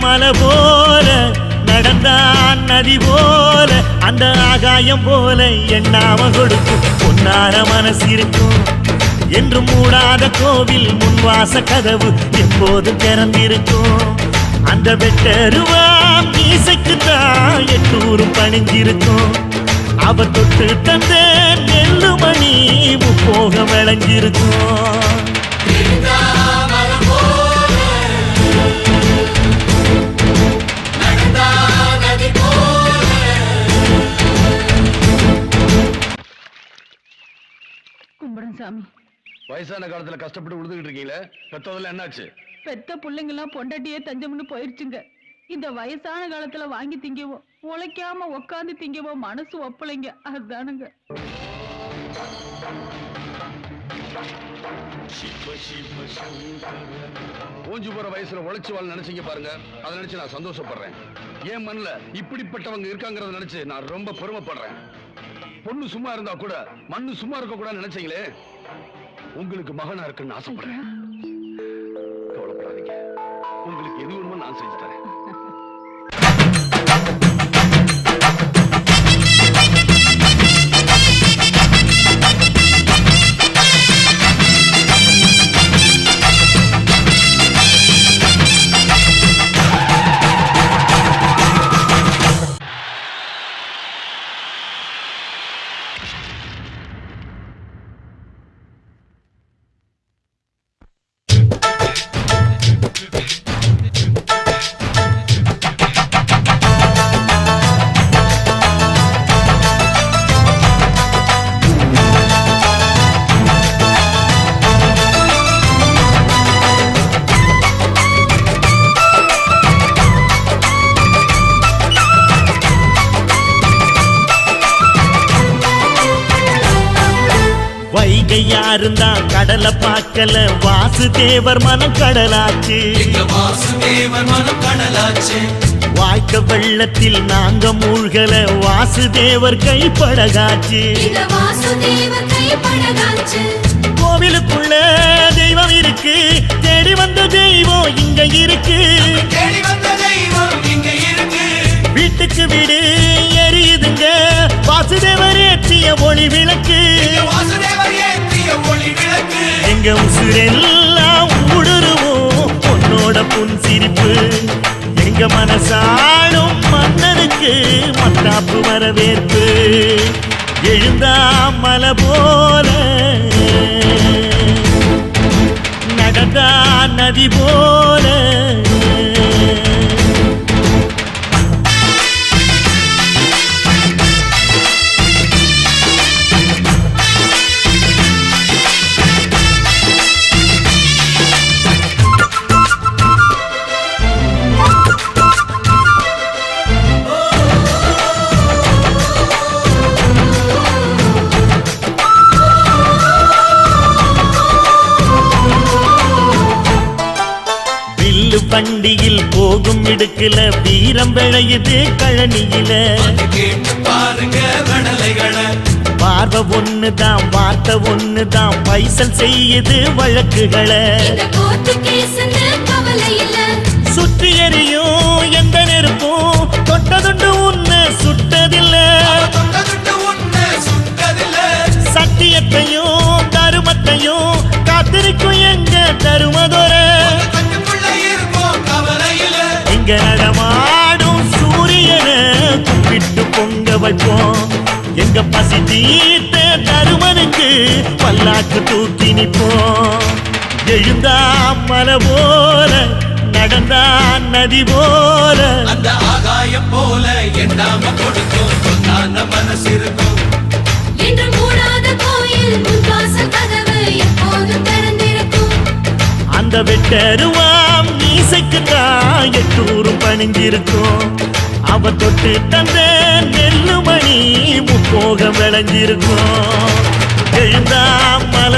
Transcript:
மலை போல நடந்தான் நதி போல அந்த ஆகாயம் போல எண்ணாம கொடுக்கும் பொன்னார மனசு இருக்கும் என்று மூடாத கோவில் முன்வாச கதவு எப்போது திறந்திருக்கும் அந்த வெட்டருவாம் மீசைக்குத்தான் எட்டூரும் பணிஞ்சிருக்கும் அவ தொட்டு தந்த நெல்லுமணி முப்போக விளைஞ்சிருக்கும் சாமி வயசான காலத்துல கஷ்டப்பட்டு விழுந்துகிட்டு இருக்கீங்களே பெத்ததெல்லாம் என்னாச்சு? பெத்த பிள்ளைங்கெல்லாம் பொண்டாட்டியே தஞ்சம்னு போயிருச்சுங்க. இந்த வயசான காலத்துல வாங்கி திங்கவோ உழைக்காம உக்காந்து திங்கவோ மனசு ஒப்பலைங்க. அதுதானுங்க. ஓஞ்சு போற வயசுல உழைச்சு வாழ் நினைச்சீங்க பாருங்க. அதை நினைச்சு நான் சந்தோஷப்படுறேன். ஏன் மண்ணுல இப்படிப்பட்டவங்க இருக்காங்கறத நினைச்சு நான் ரொம்ப பெருமைப்படுறேன். பொண்ணு சும்மா இருந்தா கூட மண்ணு சும்மா இருக்க கூட நினைச்சீங்களே, உங்களுக்கு மகனா இருக்குன்னு ஆசைப்படுறேன். கவலைப்படாதீங்க, உங்களுக்கு எது வேணுமோ நான் செஞ்சு தரேன். யாருந்தா கடலை பார்க்கல வாசுதேவர் மனம் கடலாச்சு. வாய்க்க வெள்ளத்தில் நாங்க மூழ்கல வாசுதேவர் கைப்படகாச்சு. கோவிலுக்குள்ள தெய்வம் இருக்கு, தேடி வந்த தெய்வம் இங்க இருக்கு. வீட்டுக்கு வீடு எரியுதுங்க வாசுதேவர் ஏற்றிய ஒளி விளக்கு. எங்க உசுரெல்லாம் ஊடுருவோம் உன்னோட புன் சிரிப்பு. எங்க மனசாடும் மன்னனுக்கு மத்தாப்பு வரவேற்பு. எழுந்தா மலை போல நடந்தா நதி போல வண்டியில் போகும் இடுக்குல வீரம் விளையுது கழனியில. பார்வை ஒண்ணுதான் வார்த்தை ஒண்ணுதான் பைசல் செய்யுது வழக்குகளை. சுற்றி எறியும் எந்த நெருப்பும் தொட்டதுண்டு உன்னை சுட்டதில்லை. சத்தியத்தையும் தருமத்தையும் காத்திருக்கும் எங்க தருமதொர. இங்க நடமாடும் சூரியனை கும்பிட்டு பொங்க வைப்போம். எங்க பசி தீர்த்த தருமனுக்கு பல்லாக்கு தூக்கி நிப்போம். எழுந்தா மலை போல நடந்தா நதி போல அந்த ஆகாயம் போல எண்ணாம கொடுக்கும் பொன்னான மனசு இருக்கும். என்று மூடாத கோயில் முன்வாசல் கதவு எப்போதும் திறந்திருக்கும். அந்த வெட்டருவாம் மீசைக்குத்தான் எட்டூரும் பணிஞ்சிருக்கும். அவ தொட்டு தந்த நெல்லுமணி முப்போக விளைஞ்சிருக்கும். எழுந்தா மலை